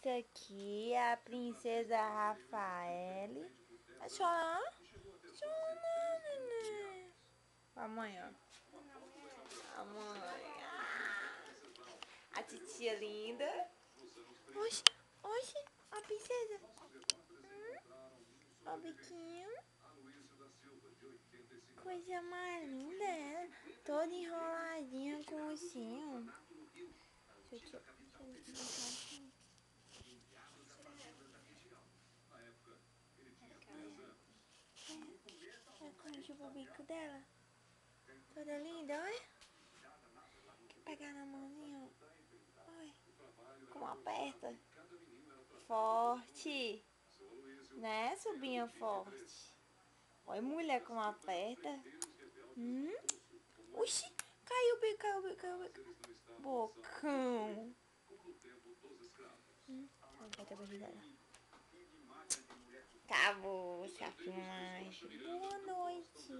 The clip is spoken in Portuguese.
Essa aqui é a princesa Rafaele. Tá chorando? Chora não, neném. A mãe, ó. A mãe. A titia linda. Oxe, oxe, a princesa. Ó o biquinho. Coisa mais linda ela. Toda enroladinha com o ursinho. Deixa eu te... Olha como chupa o bico dela. Toda linda, olha. Quer pegar na mãozinha, ó. Olha. Como aperta. Forte. Né, sobrinha forte. Olha, mulher, como aperta. Oxi. Caiu o bico, caiu o bico, caiu o bico. Bocão. Vai ter barriga dela. Acabou, essa filmagem. Boa noite.